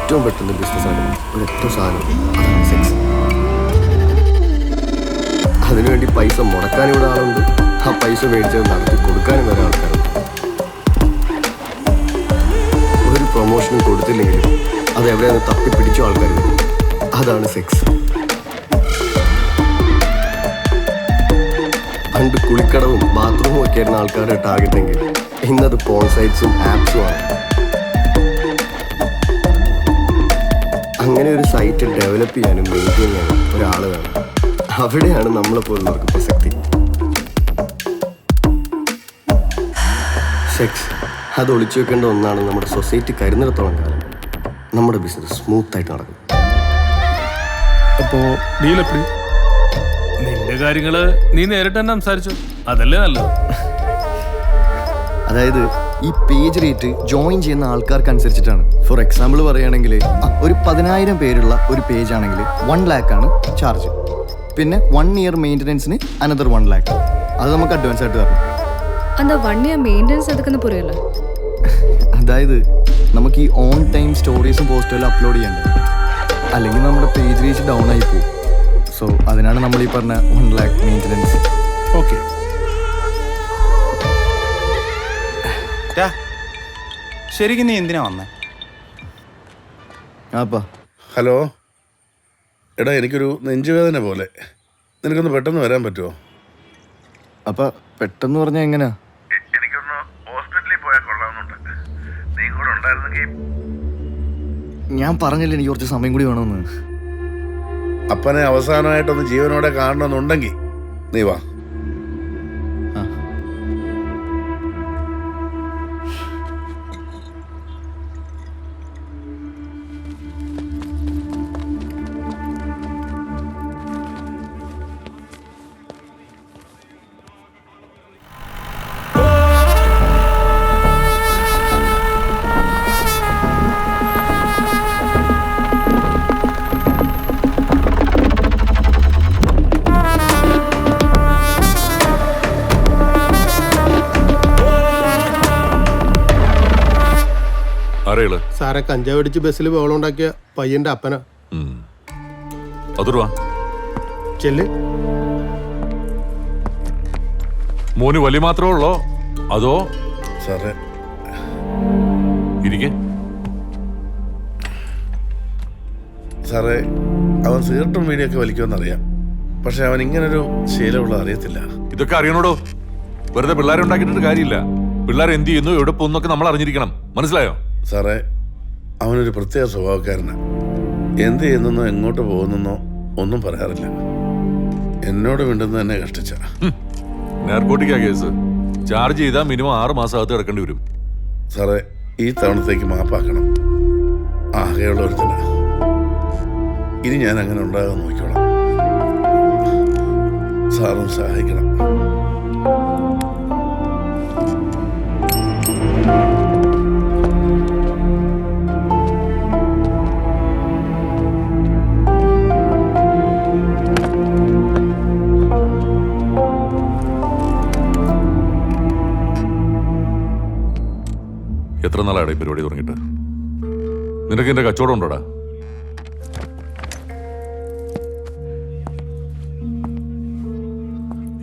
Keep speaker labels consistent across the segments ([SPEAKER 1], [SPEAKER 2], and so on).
[SPEAKER 1] ഏറ്റവും പെട്ടെന്ന് ബിസിനസ് ആകുന്ന ഒരൊറ്റ സാധനം അതാണ് സെക്സ്. അതിനുവേണ്ടി പൈസ മുടക്കാനും ഇവിടെ ആളുണ്ട്, ആ പൈസ മേടിച്ചത് നടത്തി കൊടുക്കാനും വരെ ആൾക്കാരുണ്ട്. ഒരു പ്രൊമോഷനും കൊടുത്തില്ലെങ്കിലും അത് എവിടെയാണ് തപ്പിപ്പിടിച്ച ആൾക്കാർ വരും. അതാണ് സെക്സ്. പണ്ട് കുളിക്കടവും ബാത്റൂമും ഒക്കെ ആയിരുന്ന ആൾക്കാരുടെ ടാർഗറ്റ് എങ്കിൽ ഇന്നത് പോൺ സൈറ്റ്സും ആപ്സും ആണ്. അങ്ങനെ ഒരു സൈറ്റ് ഡെവലപ്പ് ചെയ്യാനും മെയിൻറ്റെയിൻ ചെയ്യാനും ഒരാൾ വേണം. അവിടെയാണ് നമ്മളെപ്പോലുള്ളവർക്ക് പ്രസക്തി. സെക്സ് അത് ഒളിച്ചു വെക്കേണ്ട ഒന്നാണ്. നമ്മുടെ സൊസൈറ്റി കരുന്നിടത്തോളം കാലം നമ്മുടെ ബിസിനസ് സ്മൂത്തായിട്ട് നടക്കും.
[SPEAKER 2] അപ്പോ ഡീലെപ്പി
[SPEAKER 3] നിന്റെ കാര്യങ്ങള് നീ നേരിട്ട് തന്നെ സംസാരിച്ചു, അതല്ലേ നല്ലത്.
[SPEAKER 1] അതായത് ഈ പേജ് റേറ്റ് ജോയിൻ ചെയ്യുന്ന ആൾക്കാർക്ക് അനുസരിച്ചിട്ടാണ്. ഫോർ എക്സാമ്പിൾ പറയുകയാണെങ്കിൽ ഒരു 10,000 പേരുള്ള ഒരു പേജ് ആണെങ്കിൽ 1 lakh ആണ് ചാർജ്. പിന്നെ 1 year മെയിൻ്റനൻസിന് അനദർ 1 lakh. അത് നമുക്ക് അഡ്വാൻസ് ആയിട്ട് തരണം.
[SPEAKER 4] அந்த 1 year മെയിൻ്റനൻസ് എടുക്കുന്ന പുറിയല്ല.
[SPEAKER 1] അതായത് നമുക്ക് ഈ ഓൺ ടൈം സ്റ്റോറീസും പോസ്റ്റുകളും അപ്ലോഡ് ചെയ്യണ്ടേ, അല്ലെങ്കിൽ നമ്മുടെ പേജ് റീച്ച് ഡൗൺ ആയി പോകും. സോ അതിനാണ് നമ്മൾ ഈ പറഞ്ഞ 1 lakh മെയിൻ്റനൻസ്.
[SPEAKER 2] ഓക്കെ.
[SPEAKER 5] ശരിക്കും നീ എന്തിനാ വന്നേ?
[SPEAKER 1] ആപ്പാ
[SPEAKER 6] ഹലോ, എടാ എനിക്കൊരു നെഞ്ചുവേദന പോലെ, നിനക്കൊന്ന് പെട്ടെന്ന് വരാൻ പറ്റുമോ?
[SPEAKER 1] അപ്പം പെട്ടെന്ന് പറഞ്ഞാൽ എങ്ങനെയാ?
[SPEAKER 6] എനിക്കൊന്ന് ഹോസ്പിറ്റലിൽ പോയാൽ കൊള്ളാമെന്നുണ്ട്. നീ കൂടെ ഉണ്ടായിരുന്നെങ്കിൽ.
[SPEAKER 1] ഞാൻ പറഞ്ഞില്ല എനിക്ക് കുറച്ച് സമയം കൂടി വേണമെന്ന്.
[SPEAKER 6] അപ്പനെ അവസാനമായിട്ടൊന്ന് ജീവനോടെ കാണണമെന്നുണ്ടെങ്കിൽ നീ വാ.
[SPEAKER 2] സാറെ കഞ്ചാവ് അടിച്ച് ബസ്സിൽ ബഹളം ഉണ്ടാക്കിയ പയ്യന്റെ അപ്പന. ചെല്ല്.
[SPEAKER 7] മോന് വലിയ മാത്രമേ ഉള്ളോ അതോ?
[SPEAKER 6] സാറേ
[SPEAKER 7] ഇരിക്കെ.
[SPEAKER 6] സാറേ അവൻ സിഗരറ്റും വീടിയൊക്കെ വലിക്കുമെന്നറിയാം, പക്ഷെ അവൻ ഇങ്ങനൊരു ശീലമുള്ള അറിയത്തില്ല.
[SPEAKER 7] ഇതൊക്കെ അറിയണോടോ. വെറുതെ പിള്ളേരെ ഉണ്ടാക്കിയിട്ട് കാര്യമില്ല. പിള്ളേർ എന്ത് ചെയ്യുന്നു, എവിടെ പോകുന്നൊക്കെ നമ്മൾ അറിഞ്ഞിരിക്കണം. മനസ്സിലായോ?
[SPEAKER 6] സാറേ അവനൊരു പ്രത്യേക സ്വഭാവക്കാരനാണ്. എന്ത് ചെയ്യുന്നെന്നോ എങ്ങോട്ട് പോകുന്നെന്നോ ഒന്നും പറയാറില്ല. എന്നോട് മിണ്ടുന്നത് തന്നെ കഷ്ടിച്ച.
[SPEAKER 7] നാർക്കോട്ടിക്കാ കേസ്. ചാർജ് ചെയ്താൽ മിനിമം 6 മാസം അകത്ത് കിടക്കേണ്ടി വരും.
[SPEAKER 6] സാറേ ഈ തവണത്തേക്ക് മാപ്പാക്കണം. ആകെയുള്ള ഒരുത്തന. ഇനി ഞാൻ അങ്ങനെ ഉണ്ടാകാൻ നോക്കിക്കോളാം. സാറും സഹായിക്കണം.
[SPEAKER 7] എത്ര നാളാണ് ഈ പരിപാടി തുടങ്ങിയിട്ട്? നിനക്ക് എന്റെ കച്ചവടം ഉണ്ടോടാ?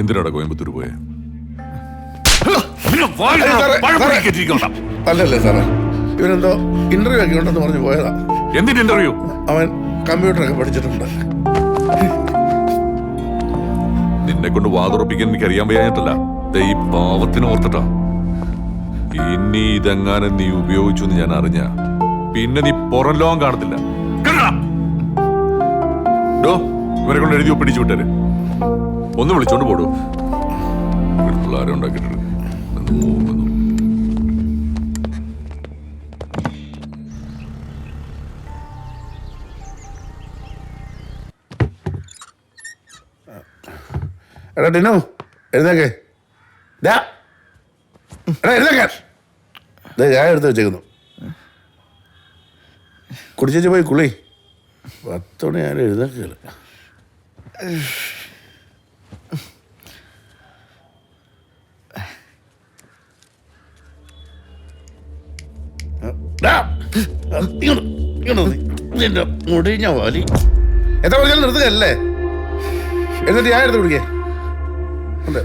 [SPEAKER 7] എന്തിനാടാ കോയമ്പത്തൂർ പോയെ?
[SPEAKER 6] അല്ലല്ലേ സാറേ, ഇവനെന്തോ ഇന്റർവ്യൂ ഒക്കെ ഉണ്ടെന്ന് പറഞ്ഞു പോയതാ.
[SPEAKER 7] എന്തിന്റെ ഇന്റർവ്യൂ?
[SPEAKER 6] അവൻ കമ്പ്യൂട്ടറൊക്കെ പഠിച്ചിട്ടുണ്ട്.
[SPEAKER 7] നിന്നെ കൊണ്ട് വാതുറപ്പിക്കാൻ എനിക്ക് അറിയാൻ വയ്യാഞ്ഞിട്ടല്ല, ഈ പാവത്തിന് ഓർത്തിട്ടാ. ഇനി ഇതെങ്ങാനും നീ ഉപയോഗിച്ചു എന്ന് ഞാൻ അറിഞ്ഞ പിന്നെ നീ പുറം ലോകം കാണത്തില്ല. ഇവരെ കൊണ്ട് എഴുതി ഒപ്പിടിച്ചു വിട്ടേര്. ഒന്ന് വിളിച്ചോണ്ട് പോടൂ. പിള്ളേരെ ഉണ്ടാക്കിയിട്ടുണ്ട്.
[SPEAKER 6] എടാ ടിനു, എഴുന്നേക്കേ. എഴുന്നേക്കാൻ ഞാൻ എടുത്ത് വെച്ചേക്കുന്നു. കുടിച്ചേച്ച് പോയി കുളി. 10 മണി ആരും എഴുന്നേക്കില്ല. നിന്റെ മുടിഞ്ഞ വലി എത്ര പറഞ്ഞാലും നിർത്തുകയല്ലേ. എന്നിട്ട് ഞാൻ എടുത്ത് കുടിക്കേ ഉണ്ട്.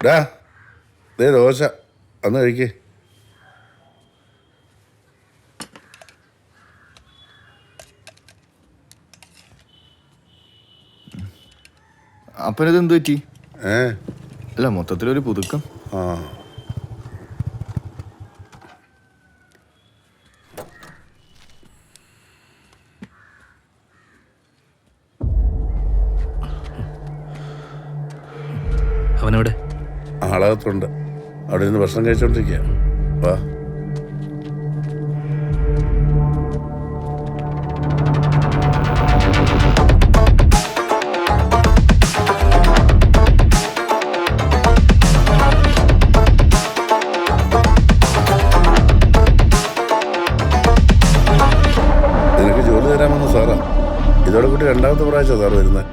[SPEAKER 6] ഡാ ദേ ദോശ അന്ന് കഴിക്കേ.
[SPEAKER 1] അപ്പനത് എന്ത് പറ്റി?
[SPEAKER 6] ഏ
[SPEAKER 1] അല്ല മൊത്തത്തിലൊരു പുതുക്കം.
[SPEAKER 6] ആ
[SPEAKER 3] അവനവിടെ
[SPEAKER 6] ആളകത്തുണ്ട്. അവിടെ ഇരുന്ന് ഭക്ഷണം കഴിച്ചോണ്ടിരിക്കുക. വാ. നിനക്ക് ജോലി തരാമെന്ന് സാറാ. ഇതോടെ കൂട്ടി രണ്ടാമത്തെ പ്രാവശ്യം സാറ് വരുന്നത്.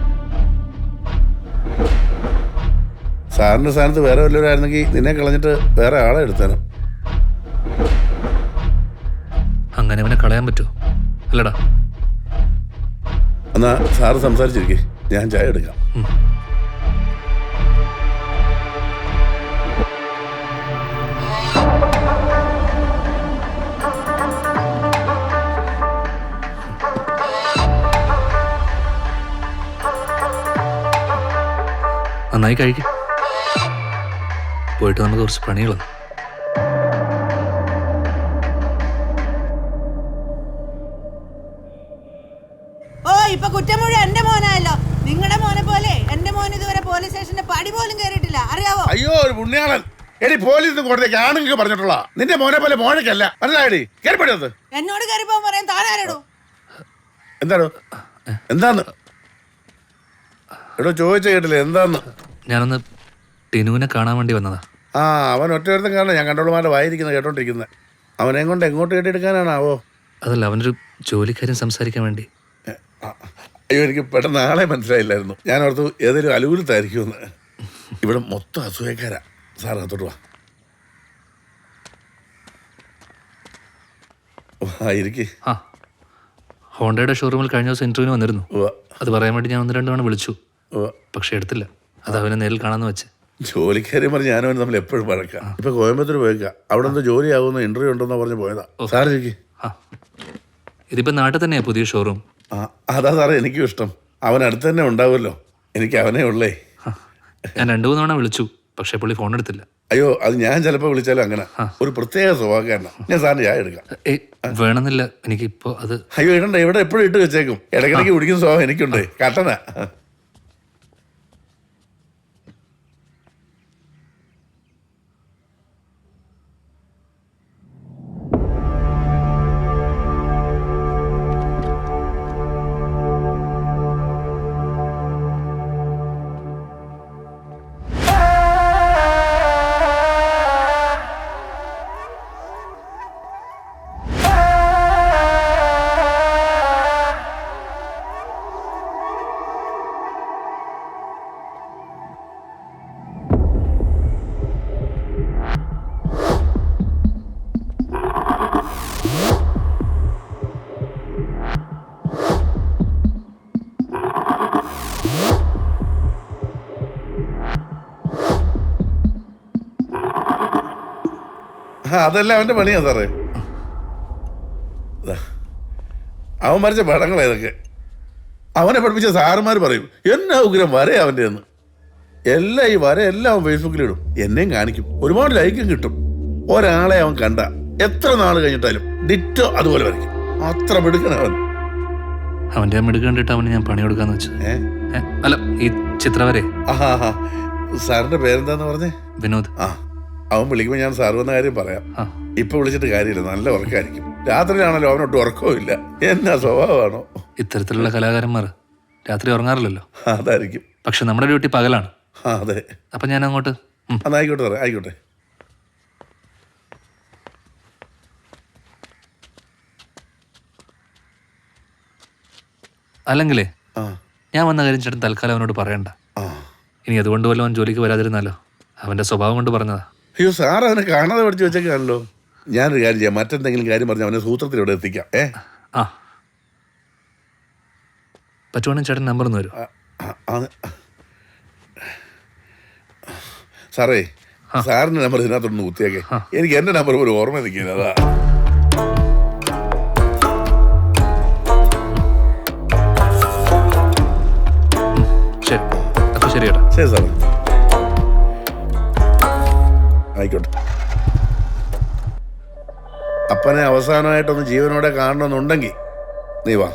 [SPEAKER 6] സാറിന്റെ സ്ഥാനത്ത് വേറെ വല്ലവരായിരുന്നെങ്കിൽ നിന്നെ കളഞ്ഞിട്ട് വേറെ ആളെ എടുത്തേനും.
[SPEAKER 3] അങ്ങനെ അവനെ കളയാൻ പറ്റുമോ? അല്ലടാ.
[SPEAKER 6] എന്നാ സാറ് സംസാരിച്ചിരിക്കേ, ഞാൻ ചായ എടുക്കാം.
[SPEAKER 3] നന്നായി കഴിക്കും. പോയിട്ട് നമുക്ക് കുറച്ച് പണികളുണ്ട്.
[SPEAKER 8] ഓ ഇപ്പൊ കുറ്റം മുഴുവൻ എന്റെ മോനായല്ലോ. നിങ്ങളുടെ മോനെ പോലെ എന്റെ മോൻ ഇതുവരെ പോലീസ് സ്റ്റേഷന്റെ പടി പോലും കയറിയിട്ടില്ല, അറിയാവോ?
[SPEAKER 6] അയ്യോ ഒരു പുണ്യാളൻ. എടി പോലീസിന് കോടതിക്ക് ആണെങ്കിൽ പറഞ്ഞിട്ടുള്ള നിന്റെ മോനെ പോലെ മോനക്കല്ല. മനസ്സിലായടി? കയറിപ്പടിയത്
[SPEAKER 8] എന്നോട് കയറിപ്പോ പറയാൻ താനാരടോ?
[SPEAKER 6] എന്താണോ എന്താന്ന് എടോ ചോദിച്ച കേട്ടില്ലേ എന്താന്ന്?
[SPEAKER 3] ഞാനൊന്ന് ടിനുവിനെ കാണാൻ വേണ്ടി വന്നതാ.
[SPEAKER 6] ആ അവൻ ഒറ്റ കാരണം ഞാൻ കണ്ടോളുമാരുടെ വായിരിക്കുന്നത് കേട്ടോണ്ടിരിക്കുന്നത്. അവനെ കൊണ്ട് എങ്ങോട്ട് കേട്ടെടുക്കാനാണാവോ?
[SPEAKER 3] അതല്ല, അവനൊരു ജോലിക്കാരൻ സംസാരിക്കാൻ വേണ്ടി.
[SPEAKER 6] അയ്യോ എനിക്ക് പെട്ടെന്ന് ആളെ മനസ്സിലായില്ലായിരുന്നു. ഞാൻ ഓർത്തു ഏതൊരു അലൂരത്തായിരിക്കുമെന്ന്. ഇവിടെ മൊത്തം അസൂയക്കാരാ. സാർ അകത്തോട്ട് വാ. ഇരിക്കേ.
[SPEAKER 3] ആ, ഹോണ്ടയുടെ ഷോറൂമിൽ കഴിഞ്ഞ ദിവസം ഇന്റർവ്യൂവിന് വന്നിരുന്നു. അത് പറയാൻ വേണ്ടി ഞാൻ 1-2 തവണ വിളിച്ചു, പക്ഷെ എടുത്തില്ല. അത് അവനെ നേരിൽ കാണാന്ന് വെച്ച്.
[SPEAKER 6] ജോലിക്കാരെ പറഞ്ഞ് ഞാനും നമ്മൾ എപ്പോഴും പഴക്കാം. ഇപ്പൊ കോയമ്പത്തൂർ പോയേക്കാം. അവിടെ എന്തോ ജോലി ആവുന്ന ഇന്റർവ്യൂ ഉണ്ടെന്ന് പറഞ്ഞ് പോയതാ. സാറിരിക്കേ.
[SPEAKER 3] ആ, ഇതിപ്പോ നാട്ടിൽ തന്നെയാ പുതിയ ഷോറൂം.
[SPEAKER 6] ആ അതാ സാറേ എനിക്കും ഇഷ്ടം. അവൻ അടുത്ത് തന്നെ ഉണ്ടാവുമല്ലോ. എനിക്ക് അവനേ ഉള്ളേ.
[SPEAKER 3] ഞാൻ 2-3 തവണ വിളിച്ചു, പക്ഷെ പുള്ളി ഫോൺ എടുത്തില്ല.
[SPEAKER 6] അയ്യോ അത് ഞാൻ ചിലപ്പോൾ വിളിച്ചാലും അങ്ങനെ ഒരു പ്രത്യേക സ്വഭാവക്കാരനാ. ഞാൻ സാറിന് ചായ എടുക്കാം.
[SPEAKER 3] വേണമെന്നില്ല, എനിക്കിപ്പോ അത്.
[SPEAKER 6] അയ്യോ ഇടണ്ട, ഇവിടെ എപ്പോഴും ഇട്ട് വെച്ചേക്കും. ഇടയ്ക്കിടയ്ക്ക് കുടിക്കുന്ന സ്വഭാവം എനിക്കുണ്ട്. കട്ടന. അതല്ല അവന്റെ പണിയാ സാറേ. അവൻ വരച്ച പടങ്ങളാ ഇതൊക്കെ. അവനെ പഠിപ്പിച്ച സാറുമാർ പറയും എന്നാ ഉഗ്രം വര അവൻ്റെ എന്ന്. എല്ലാം ഈ വര എല്ലാം അവൻ ഫേസ്ബുക്കിലിടും. എന്നെയും കാണിക്കും. ഒരുപാട് ലൈക്കും കിട്ടും. ഒരാളെ അവൻ കണ്ട എത്ര നാൾ കഴിഞ്ഞിട്ടാലും ഡിറ്റോ അതുപോലെ വരയ്ക്കും. അത്ര മിടുക്കനവൻ.
[SPEAKER 3] അവന്റെ മിടുക്ക് കണ്ടിട്ട് അവന് ഞാൻ പണി കൊടുക്കാന്ന് വെച്ചു. അല്ല, ഈ ചിത്രവരെ.
[SPEAKER 6] സാറിന്റെ പേരെന്താന്ന് പറഞ്ഞേ?
[SPEAKER 3] വിനോദ്.
[SPEAKER 6] ആ അവൻ വിളിക്കുമ്പോൾ ഞാൻ സാർ വന്ന കാര്യം പറയാം. ഇപ്പൊ വിളിച്ചിട്ട് കാര്യമില്ല, നല്ല ഉറക്കായിരിക്കും. രാത്രിയിലാണല്ലോ അവനൊട്ടും ഉറക്കവും ഇല്ല. എന്നാ സ്വഭാവമാണോ?
[SPEAKER 3] ഇത്തരത്തിലുള്ള കലാകാരന്മാർ രാത്രി ഉറങ്ങാറില്ലല്ലോ.
[SPEAKER 6] അതായിരിക്കും.
[SPEAKER 3] പക്ഷെ നമ്മുടെ ഡ്യൂട്ടി പകലാണ്.
[SPEAKER 6] അതെ.
[SPEAKER 3] അപ്പൊ ഞാൻ അങ്ങോട്ട്
[SPEAKER 6] എന്നാ ആയിക്കോട്ടെ സാറേ, ആയിക്കോട്ടെ.
[SPEAKER 3] അല്ലെങ്കിലേ
[SPEAKER 6] ആ
[SPEAKER 3] ഞാൻ വന്ന കാര്യം ചേട്ടൻ തൽക്കാലം അവനോട് പറയണ്ട.
[SPEAKER 6] ആ
[SPEAKER 3] ഇനി അതുകൊണ്ട് വല്ലതും അവൻ ജോലിക്ക് വരാതിരുന്നാലോ? അവന്റെ സ്വഭാവം കൊണ്ട് പറഞ്ഞതാ.
[SPEAKER 6] അയ്യോ, സാർ അവനെ കാണാതെ പഠിച്ച് വെച്ചേക്കാണല്ലോ. ഞാനൊരു കാര്യം ചെയ്യാം, മറ്റെന്തെങ്കിലും കാര്യം പറഞ്ഞ് അവനെ സൂത്രത്തിലൂടെ എത്തിക്കാം.
[SPEAKER 3] ആ പറ്റുവാണെങ്കിൽ ചേട്ടൻ നമ്പർ ഒന്ന് വരും.
[SPEAKER 6] സാറേ, സാറിന്റെ നമ്പർ ഇതിനകത്തൊന്ന് കുത്തിയേക്കെ. എനിക്ക് എന്റെ നമ്പർ ഒരു ഓർമ്മ നിൽക്കില്ല, അതാ.
[SPEAKER 3] ശരി, അപ്പൊ ശരി ചേട്ടാ.
[SPEAKER 6] ശരി സാറേ, ആയിക്കോട്ടെ. അപ്പനെ അവസാനമായിട്ടൊന്ന് ജീവനോടെ കാണണമെന്നുണ്ടെങ്കിൽ നീ വാ.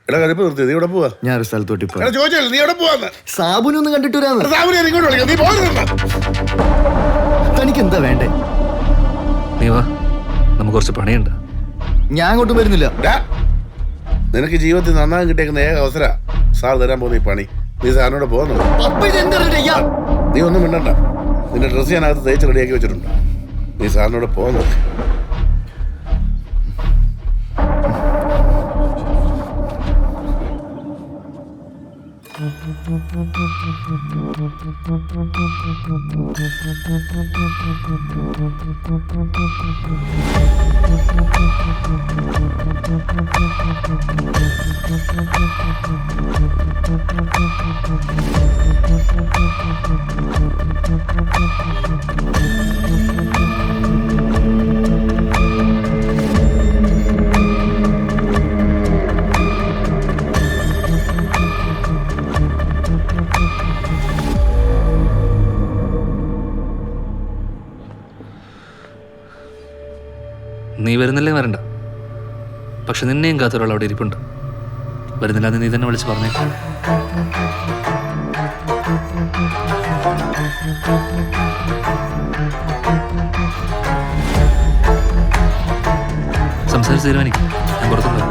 [SPEAKER 6] എടാ കരിപ്പ് നിർത്തി, നീ ഇവിടെ പോവാ?
[SPEAKER 1] ഞാനൊരു സ്ഥലത്തോട്ട്
[SPEAKER 6] എടാ ചോദിച്ചല്ലേ നീ എവിടെ പോവാന്ന്?
[SPEAKER 1] സാബുനൊന്ന് കണ്ടിട്ട് വരാന്ന്.
[SPEAKER 6] സാബുനെ ഇങ്ങോട്ട് വിളിക്കാം, നീ പോകരുത്.
[SPEAKER 1] തനിക്ക് എന്താ വേണ്ടേ?
[SPEAKER 3] നീ വാ, നമുക്ക് കുറച്ച് പണിയുണ്ട്.
[SPEAKER 1] ഞാൻ അങ്ങോട്ടും വരുന്നില്ല.
[SPEAKER 6] നിനക്ക് ജീവിതത്തിൽ നന്നാകാൻ കിട്ടിയേക്കുന്ന ഏക അവസര സാർ തരാൻ പോകുന്ന ഈ പണി. നീ സാറിനോട് പോകുന്നു.
[SPEAKER 1] അപ്പൊ ഇതെന്താ ചെയ്യാ?
[SPEAKER 6] നീ ഒന്നും മിണ്ടണ്ട, നിന്റെ ഡ്രസ്സ് ഞാൻ അകത്ത് തേച്ച് റെഡിയാക്കി വെച്ചിട്ടുണ്ട്. നീ സാറിനോട് പോകുന്നു.
[SPEAKER 3] നീ വരുന്നില്ലേ വരണ്ട, പക്ഷെ നിന്നെയും കാത്തൊരാൾ അവിടെ ഇരിപ്പുണ്ട്. വരുന്നില്ല എന്ന് നീ തന്നെ വിളിച്ച് പറഞ്ഞേ. സംസാരിച്ച് തീരുമാനിക്കും. ഞാൻ പുറത്തുണ്ട്.